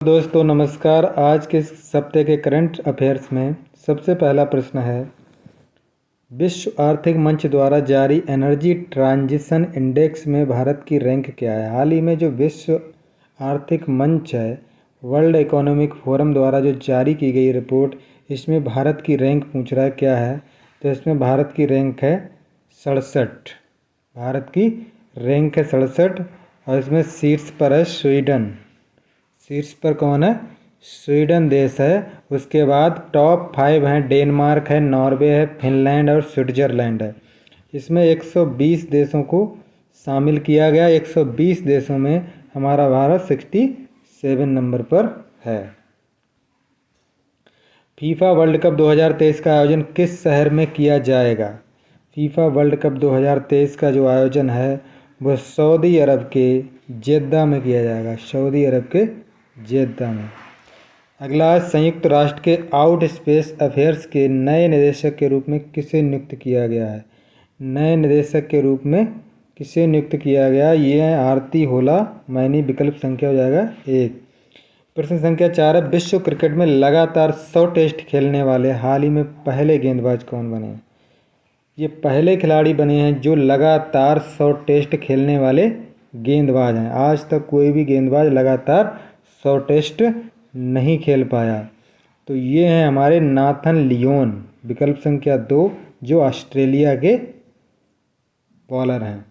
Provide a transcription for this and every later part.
दोस्तों नमस्कार। आज के इस हफ्ते के करंट अफेयर्स में सबसे पहला प्रश्न है, विश्व आर्थिक मंच द्वारा जारी एनर्जी ट्रांजिशन इंडेक्स में भारत की रैंक क्या है। हाल ही में जो विश्व आर्थिक मंच है, वर्ल्ड इकोनॉमिक फोरम द्वारा जो जारी की गई रिपोर्ट, इसमें भारत की रैंक पूछ रहा है क्या है। तो इसमें भारत की रैंक है 67। भारत की रैंक है 67 और इसमें शीर्ष पर है स्वीडन। शीर्ष पर कौन है? स्वीडन देश है। उसके बाद टॉप 5 हैं, डेनमार्क है, नॉर्वे है, फिनलैंड और स्विट्जरलैंड है। इसमें 120 देशों को शामिल किया गया। 120 देशों में हमारा भारत 67 नंबर पर है। फीफा वर्ल्ड कप 2023 का आयोजन किस शहर में किया जाएगा? फीफा वर्ल्ड कप 2023 का जो आयोजन है वह सऊदी अरब के जेद्दा में किया जाएगा। सऊदी अरब के जेद्दा में। अगला, संयुक्त राष्ट्र के आउट स्पेस अफेयर्स के नए निदेशक के रूप में किसे नियुक्त किया गया है? नए निदेशक के रूप में किसे नियुक्त किया गया? ये है आरती होला मैनी। विकल्प संख्या हो जाएगा 1। प्रश्न संख्या 4 है, विश्व क्रिकेट में लगातार 100 टेस्ट खेलने वाले हाल ही में पहले गेंदबाज कौन बने? ये पहले खिलाड़ी बने हैं जो लगातार 100 टेस्ट खेलने वाले गेंदबाज हैं। आज तक कोई भी गेंदबाज लगातार 100 टेस्ट नहीं खेल पाया। तो ये हैं हमारे नाथन लियोन। विकल्प संख्या 2, जो ऑस्ट्रेलिया के बॉलर हैं।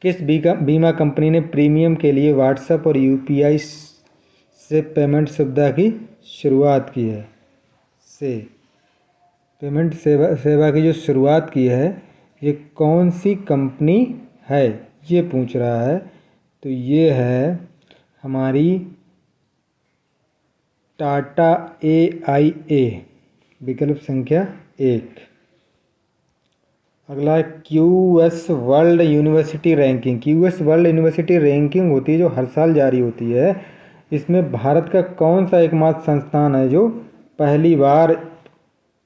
किस बीमा कंपनी ने प्रीमियम के लिए व्हाट्सएप और यूपीआई से पेमेंट सुविधा की शुरुआत की है? से पेमेंट सेवा की जो शुरुआत की है, ये कौन सी कंपनी है, ये पूछ रहा है। तो ये है हमारी टाटा AIA। विकल्प संख्या 1। अगला है QS world university ranking. QS world university ranking होती है जो हर साल जारी होती है। इसमें भारत का कौन सा एकमात्र संस्थान है जो पहली बार,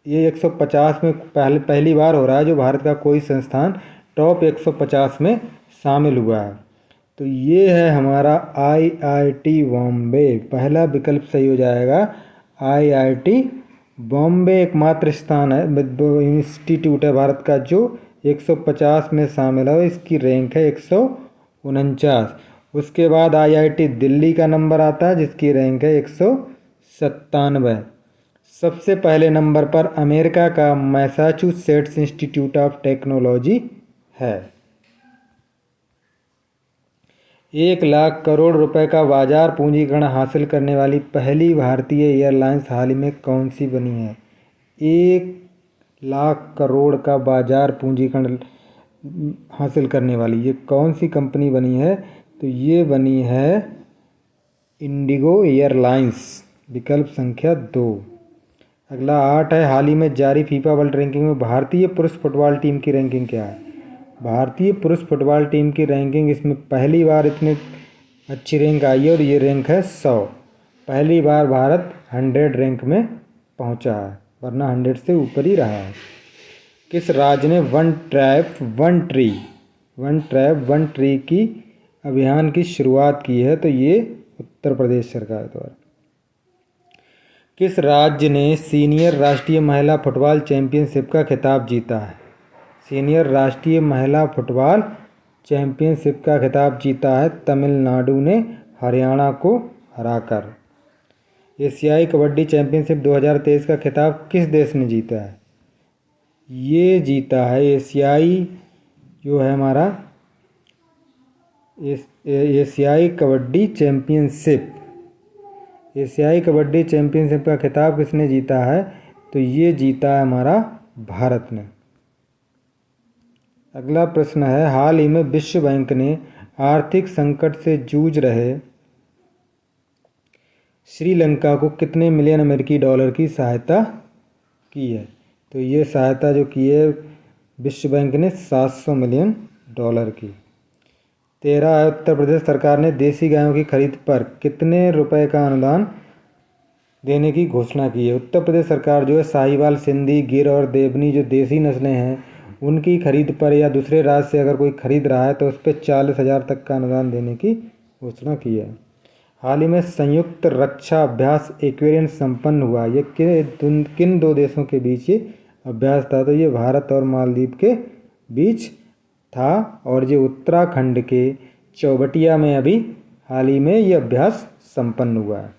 ये 150 में पहली बार हो रहा है जो भारत का कोई संस्थान टॉप 150 में शामिल हुआ है। तो ये है हमारा IIT बॉम्बे। पहला विकल्प सही हो जाएगा। IIT बॉम्बे एकमात्र स्थान है, इंस्टीट्यूट है भारत का जो 150 में शामिल है। इसकी रैंक है 149। उसके बाद IIT दिल्ली का नंबर आता है जिसकी रैंक है 197। सबसे पहले नंबर पर अमेरिका का मैसाचुसेट्स इंस्टीट्यूट ऑफ टेक्नोलॉजी है। 1 लाख करोड़ रुपए का बाजार पूंजीकरण हासिल करने वाली पहली भारतीय एयरलाइंस हाल ही में कौन सी बनी है? 1 लाख करोड़ का बाजार पूंजीकरण हासिल करने वाली ये कौन सी कंपनी बनी है? तो ये बनी है इंडिगो एयरलाइंस। विकल्प संख्या 2। अगला 8 है, हाल ही में जारी फीफा वर्ल्ड रैंकिंग में भारतीय पुरुष फुटबॉल टीम की रैंकिंग क्या है? भारतीय पुरुष फुटबॉल टीम की रैंकिंग, इसमें पहली बार इतनी अच्छी रैंक आई है और ये रैंक है 100। पहली बार भारत 100 रैंक में पहुंचा है, वरना 100 से ऊपर ही रहा है। किस राज्य ने वन ट्रैप वन ट्री की अभियान की शुरुआत की है? तो ये उत्तर प्रदेश सरकार द्वारा। किस राज्य ने सीनियर राष्ट्रीय महिला फुटबॉल चैंपियनशिप का खिताब जीता है? सीनियर राष्ट्रीय महिला फुटबॉल चैंपियनशिप का खिताब जीता है तमिलनाडु ने हरियाणा को हराकर। एशियाई कबड्डी चैंपियनशिप 2023 का खिताब किस देश ने जीता है? ये जीता है एशियाई जो है हमारा एशियाई कबड्डी चैंपियनशिप। एशियाई कबड्डी चैंपियनशिप का खिताब किसने जीता है? तो ये जीता है हमारा भारत ने। अगला प्रश्न है, हाल ही में विश्व बैंक ने आर्थिक संकट से जूझ रहे श्रीलंका को कितने मिलियन अमेरिकी डॉलर की सहायता की है? तो ये सहायता जो की है विश्व बैंक ने 700 मिलियन डॉलर की। 13 है, उत्तर प्रदेश सरकार ने देसी गायों की खरीद पर कितने रुपए का अनुदान देने की घोषणा की है? उत्तर प्रदेश सरकार जो है साहिवाल, सिंधी, गिर और देवनी जो देसी नस्लें हैं उनकी खरीद पर, या दूसरे राज्य से अगर कोई खरीद रहा है तो उस पर 40,000 तक का अनुदान देने की घोषणा की है। हाल ही में संयुक्त रक्षा अभ्यास एक्वेरियन संपन्न हुआ। ये किन दो देशों के बीच ये अभ्यास था? तो ये भारत और मालदीव के बीच था और ये उत्तराखंड के चौबटिया में अभी हाल ही में ये अभ्यास संपन्न हुआ है।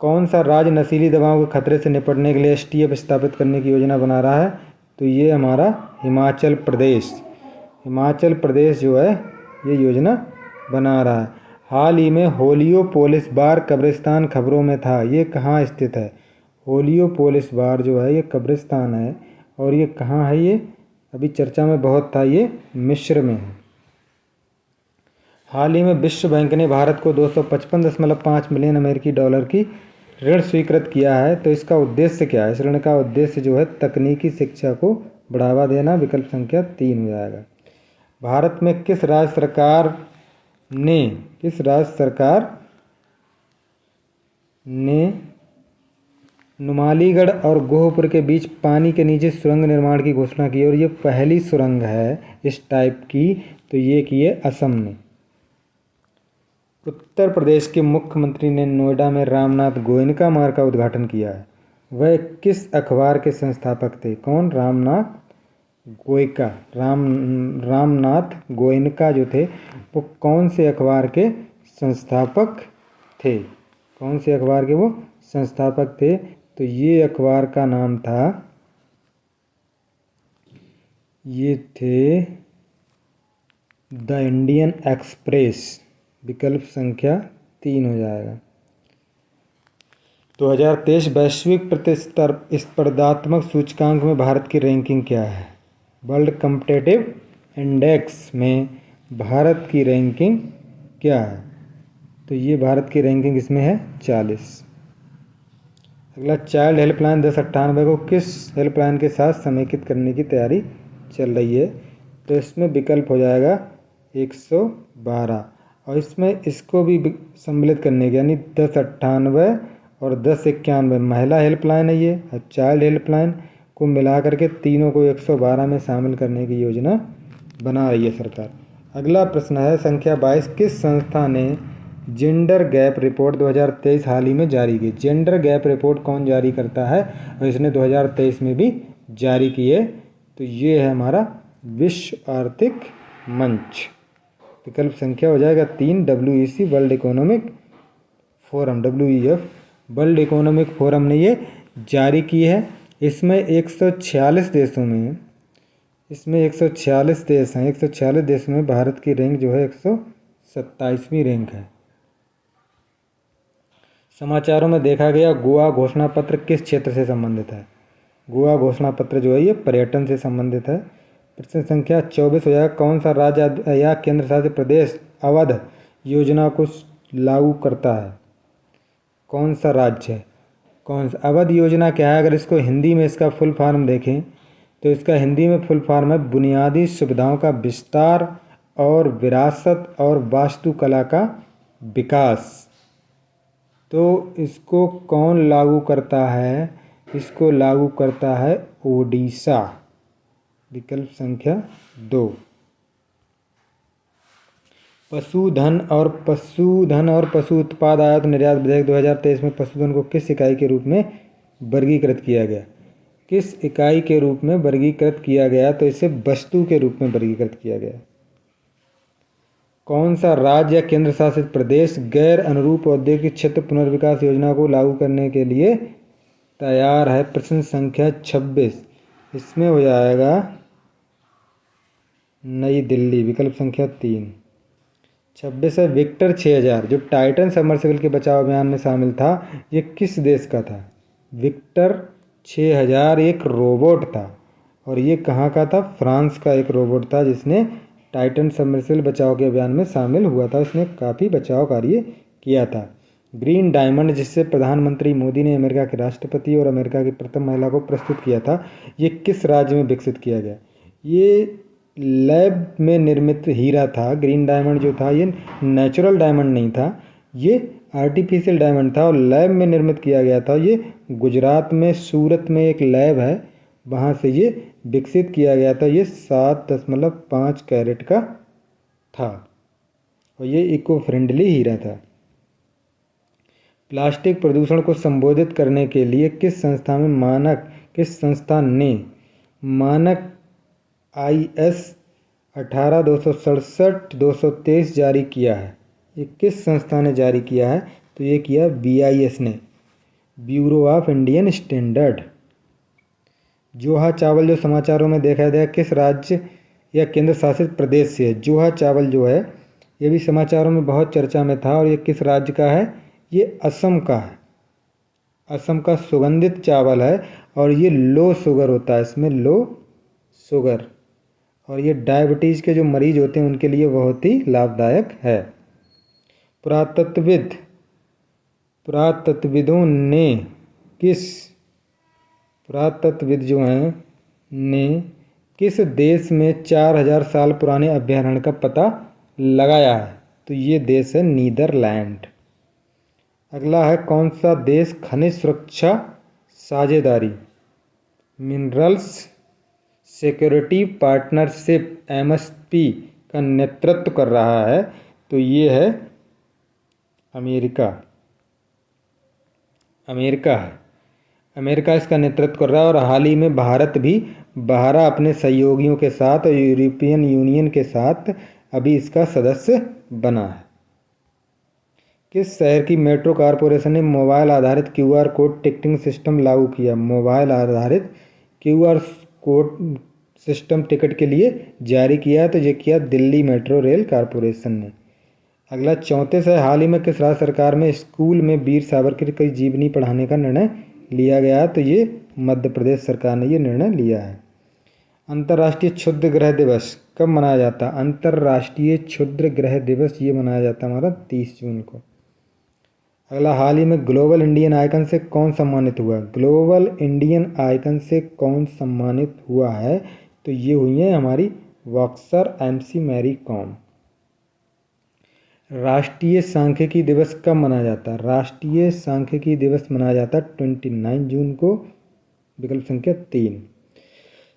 कौन सा राज्य नशीली दवाओं के खतरे से निपटने के लिए एसटीएफ स्थापित करने की योजना बना रहा है? तो ये हमारा हिमाचल प्रदेश। हिमाचल प्रदेश जो है ये योजना बना रहा है। हाल ही में होलियोपोलिस बार कब्रिस्तान खबरों में था। ये कहाँ स्थित है? होलियोपोलिस बार जो है ये कब्रिस्तान है और ये कहाँ है? ये अभी चर्चा में बहुत था, ये मिस्र में है। हाल ही में विश्व बैंक ने भारत को 255.5 मिलियन अमेरिकी डॉलर की ऋण स्वीकृत किया है। तो इसका उद्देश्य क्या है? इस ऋण का उद्देश्य जो है तकनीकी शिक्षा को बढ़ावा देना। विकल्प संख्या 3 हो जाएगा। भारत में किस राज्य सरकार ने नुमालीगढ़ और गोहपुर के बीच पानी के नीचे सुरंग निर्माण की घोषणा की और ये पहली सुरंग है इस टाइप की? तो ये की है असम ने। उत्तर प्रदेश के मुख्यमंत्री ने नोएडा में रामनाथ गोयनका मार्ग का उद्घाटन किया है। वह किस अखबार के संस्थापक थे? कौन? रामनाथ गोयनका जो थे वो कौन से अखबार के संस्थापक थे? कौन से अखबार के वो संस्थापक थे? तो ये अखबार का नाम था, ये थे द इंडियन एक्सप्रेस। विकल्प संख्या 3 हो जाएगा। 2023 वैश्विक प्रतिस्पर्धात्मक सूचकांक में भारत की रैंकिंग क्या है? वर्ल्ड कॉम्पिटिटिव इंडेक्स में भारत की रैंकिंग क्या है? तो ये भारत की रैंकिंग इसमें है 40। अगला, चाइल्ड हेल्पलाइन 1098 को किस हेल्पलाइन के साथ समेकित करने की तैयारी चल रही है? तो इसमें विकल्प हो जाएगा 112 और इसमें इसको भी सम्मिलित करने के, यानी 1098 और 1091 महिला हेल्पलाइन है ये और चाइल्ड हेल्पलाइन को मिला करके तीनों को 112 में शामिल करने की योजना बना रही है सरकार। अगला प्रश्न है संख्या 22। किस संस्था ने जेंडर गैप रिपोर्ट 2023 हाल ही में जारी की? जेंडर गैप रिपोर्ट कौन जारी करता है और इसने 2023 में भी जारी की है? तो ये है हमारा विश्व आर्थिक मंच। विकल्प संख्या हो जाएगा 3, WEC world economic forum, WEF world economic forum ने ये जारी की है। इसमें 146 देशों में, इसमें 146 देश हैं। 146 देशों में भारत की रैंक जो है 127वीं रैंक है। समाचारों में देखा गया गोवा घोषणा पत्र किस क्षेत्र से संबंधित है? गोवा घोषणा पत्र जो है ये पर्यटन से संबंधित है। प्रश्न संख्या 24 हो जाएगा। कौन सा राज्य या केंद्र शासित प्रदेश अवध योजना को लागू करता है? कौन सा राज्य है? कौन सा? अवध योजना क्या है? अगर इसको हिंदी में इसका फुल फॉर्म देखें तो इसका हिंदी में फुल फॉर्म है बुनियादी सुविधाओं का विस्तार और विरासत और वास्तुकला का विकास। तो इसको कौन लागू करता है? इसको लागू करता है ओडिशा। विकल्प संख्या 2। पशुधन और पशु उत्पाद आयात निर्यात विधेयक 2023 में पशुधन को किस इकाई के रूप में वर्गीकृत किया गया? किस इकाई के रूप में वर्गीकृत किया गया? तो इसे वस्तु के रूप में वर्गीकृत किया गया। कौन सा राज्य या केंद्र शासित प्रदेश गैर अनुरूप औद्योगिक क्षेत्र पुनर्विकास योजना को लागू करने के लिए तैयार है? प्रश्न संख्या 26। इसमें हो जाएगा नई दिल्ली। विकल्प संख्या 3। 26 है विक्टर 6000 जो टाइटन सबमर्सिबल के बचाव अभियान में शामिल था। ये किस देश का था? विक्टर 6000 एक रोबोट था और ये कहाँ का था? फ्रांस का एक रोबोट था जिसने टाइटन सबमर्सिबल बचाव के अभियान में शामिल हुआ था। उसने काफ़ी बचाव कार्य किया था। ग्रीन डायमंड जिससे प्रधानमंत्री मोदी ने अमेरिका के राष्ट्रपति और अमेरिका की प्रथम महिला को प्रस्तुत किया था, ये किस राज्य में विकसित किया गया? ये लैब में निर्मित हीरा था। ग्रीन डायमंड जो था ये नेचुरल डायमंड नहीं था, ये आर्टिफिशियल डायमंड था और लैब में निर्मित किया गया था। ये गुजरात में सूरत में एक लैब है, वहाँ से ये विकसित किया गया था। ये 7.5 कैरेट का था और ये इको फ्रेंडली हीरा था। प्लास्टिक प्रदूषण को संबोधित करने के लिए किस संस्था ने मानक IS 18-267-223 जारी किया है? ये किस संस्था ने जारी किया है? तो ये किया BIS ने, ब्यूरो ऑफ इंडियन स्टैंडर्ड। जोहा चावल जो समाचारों में देखा गया किस राज्य या केंद्र शासित प्रदेश से है? जोहा चावल जो है ये भी समाचारों में बहुत चर्चा में था, और ये किस राज्य का है? ये असम का है। असम का सुगंधित चावल है, और ये लो शुगर होता है, इसमें लो शुगर, और ये डायबिटीज़ के जो मरीज होते हैं उनके लिए बहुत ही लाभदायक है। पुरातत्वविद जो हैं ने किस देश में 4000 साल पुराने अभयारण्य का पता लगाया है? तो ये देश है नीदरलैंड। अगला है कौन सा देश खनिज सुरक्षा साझेदारी मिनरल्स सिक्योरिटी पार्टनरशिप MSP का नेतृत्व कर रहा है? तो ये है अमेरिका है। अमेरिका इसका नेतृत्व कर रहा है, और हाल ही में भारत भी 12 अपने सहयोगियों के साथ और यूरोपियन यूनियन के साथ अभी इसका सदस्य बना है। किस शहर की मेट्रो कॉरपोरेशन ने मोबाइल आधारित QR कोड टिकटिंग सिस्टम लागू किया? मोबाइल आधारित QR कोड सिस्टम टिकट के लिए जारी किया है, तो ये किया दिल्ली मेट्रो रेल कॉरपोरेशन ने। अगला 34 है, हाल ही में किस राज्य सरकार में स्कूल में वीर सावरकर की जीवनी पढ़ाने का निर्णय लिया गया है? तो ये मध्य प्रदेश सरकार ने ये निर्णय लिया है। अंतर्राष्ट्रीय क्षुद्र ग्रह दिवस कब मनाया जाता है? अंतर्राष्ट्रीय क्षुद्र ग्रह दिवस ये मनाया जाता है हमारा 30 जून को। अगला, हाल ही में ग्लोबल इंडियन आइकन से कौन सम्मानित हुआ? ग्लोबल इंडियन आइकन से कौन सम्मानित हुआ है? तो ये हुई है हमारी बॉक्सर MC मैरी कॉम। राष्ट्रीय सांख्यिकी दिवस कब मनाया जाता है? राष्ट्रीय सांख्यिकी दिवस मनाया जाता है 29 जून को, विकल्प संख्या 3।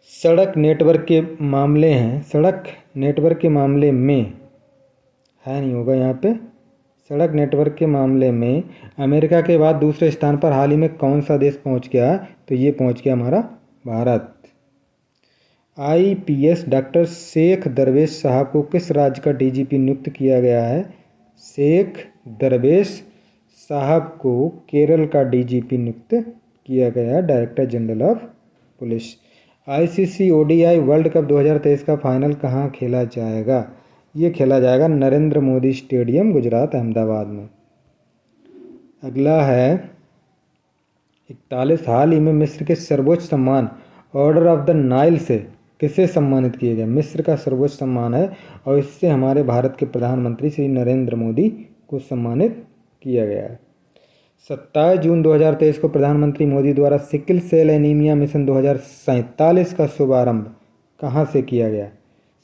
सड़क नेटवर्क के मामले हैं, सड़क नेटवर्क के मामले में है नहीं होगा यहाँ पे। सड़क नेटवर्क के मामले में अमेरिका के बाद दूसरे स्थान पर हाल ही में कौन सा देश पहुँच गया? तो ये पहुँच गया हमारा भारत। IPS डॉक्टर शेख दरवेश साहब को किस राज्य का DGP नियुक्त किया गया है? शेख दरवेश साहब को केरल का DGP नियुक्त किया गया है, director general of police. ICC ODI world cup 2023 का फाइनल कहाँ खेला जाएगा? ये खेला जाएगा नरेंद्र मोदी स्टेडियम, गुजरात, अहमदाबाद में। अगला है 41, हाल ही में मिस्र के सर्वोच्च सम्मान ऑर्डर ऑफ द नाइल से किसे सम्मानित किया गया? मिस्र का सर्वोच्च सम्मान है, और इससे हमारे भारत के प्रधानमंत्री श्री नरेंद्र मोदी को सम्मानित किया गया है। 27 जून 2023 को प्रधानमंत्री मोदी द्वारा सिकल सेल एनीमिया मिशन 2047 का शुभारंभ कहाँ से किया गया?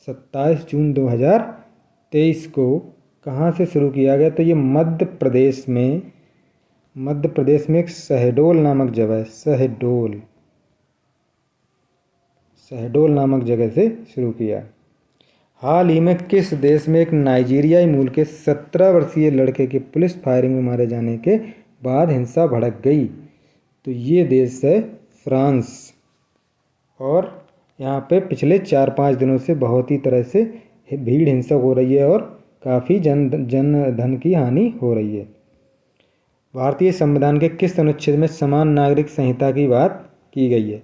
27 जून 2023 को कहाँ से शुरू किया गया? तो ये मध्य प्रदेश में एक शहडोल नामक जगह है, शहडोल नामक जगह से शुरू किया। हाल ही में किस देश में एक नाइजीरियाई मूल के 17 वर्षीय लड़के के पुलिस फायरिंग में मारे जाने के बाद हिंसा भड़क गई? तो ये देश है फ्रांस, और यहाँ पे पिछले 4-5 दिनों से बहुत ही तरह से भीड़ हिंसक हो रही है, और काफ़ी जन धन की हानि हो रही है। भारतीय संविधान के किस अनुच्छेद में समान नागरिक संहिता की बात की गई है?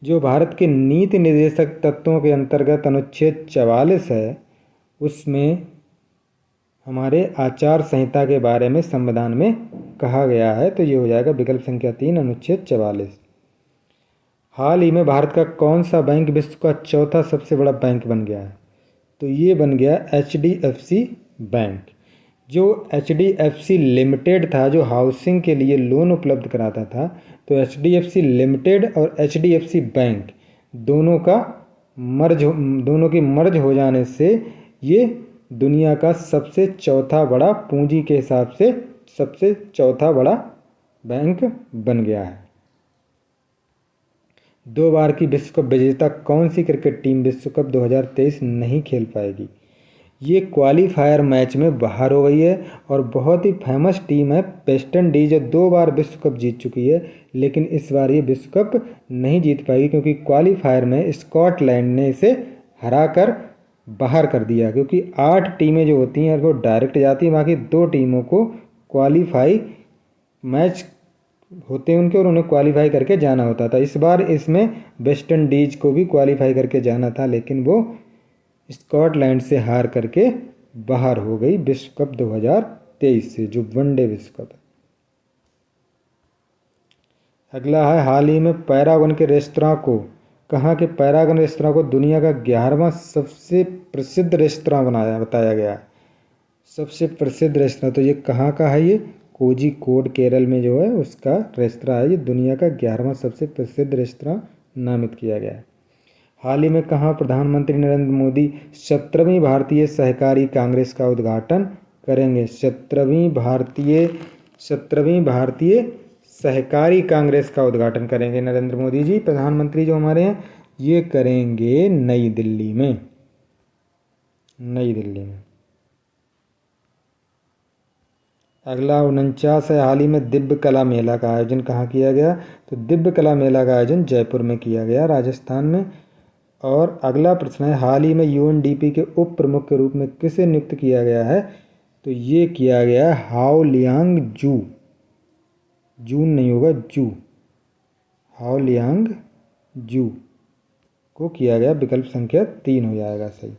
जो भारत के नीति निर्देशक तत्वों के अंतर्गत अनुच्छेद 44 है, उसमें हमारे आचार संहिता के बारे में संविधान में कहा गया है, तो ये हो जाएगा विकल्प संख्या 3, अनुच्छेद 44। हाल ही में भारत का कौन सा बैंक विश्व का चौथा सबसे बड़ा बैंक बन गया है? तो ये बन गया HDFC बैंक। जो HDFC लिमिटेड था, जो हाउसिंग के लिए लोन उपलब्ध कराता था, तो HDFC लिमिटेड और HDFC बैंक दोनों की मर्ज हो जाने से ये दुनिया का सबसे चौथा बड़ा, पूंजी के हिसाब से सबसे चौथा बड़ा बैंक बन गया है। 2 बार की विश्व कप विजेता कौन सी क्रिकेट टीम विश्व कप 2023 नहीं खेल पाएगी? ये क्वालिफायर मैच में बाहर हो गई है और बहुत ही फेमस टीम है वेस्ट इंडीज, जो 2 बार विश्व कप जीत चुकी है, लेकिन इस बार ये विश्व कप नहीं जीत पाएगी क्योंकि क्वालिफायर में स्कॉटलैंड ने इसे हराकर बाहर कर दिया। क्योंकि 8 टीमें जो होती हैं वो डायरेक्ट जाती हैं, बाकी 2 टीमों को क्वालिफाई मैच होते हैं उनके और उन्हें क्वालिफाई करके जाना होता था। इस बार इसमें वेस्ट इंडीज को भी क्वालिफाई करके जाना था, लेकिन वो स्कॉटलैंड से हार करके बाहर हो गई विश्व कप 2023 से, जो वनडे विश्व कप है। अगला है, हाल ही में पैरागन के रेस्तरां को, कहाँ के पैरागन रेस्तरां को दुनिया का 11वां सबसे प्रसिद्ध रेस्तरां बताया गया है। सबसे प्रसिद्ध रेस्तरां, तो ये कहाँ का है? ये कोझिकोड केरल में जो है उसका रेस्तरां है। ये दुनिया का 11वां सबसे प्रसिद्ध रेस्तरां नामित किया गया है। हाल ही में कहाँ प्रधानमंत्री नरेंद्र मोदी 17वीं भारतीय सहकारी कांग्रेस का उद्घाटन करेंगे? 17वीं भारतीय सहकारी कांग्रेस का उद्घाटन करेंगे नरेंद्र मोदी जी, प्रधानमंत्री जो हमारे हैं, ये करेंगे नई दिल्ली में। नई दिल्ली में। अगला 49 है, हाल ही में दिव्य कला मेला का आयोजन कहाँ किया गया? तो दिव्य कला मेला का आयोजन जयपुर में किया गया, राजस्थान में। और अगला प्रश्न है, हाल ही में यूएनडीपी के उप प्रमुख के रूप में किसे नियुक्त किया गया है? तो ये किया गया हाओलियांग जू, जून नहीं होगा, जू, हाओलियांग जू को किया गया। विकल्प संख्या 3 हो जाएगा सही।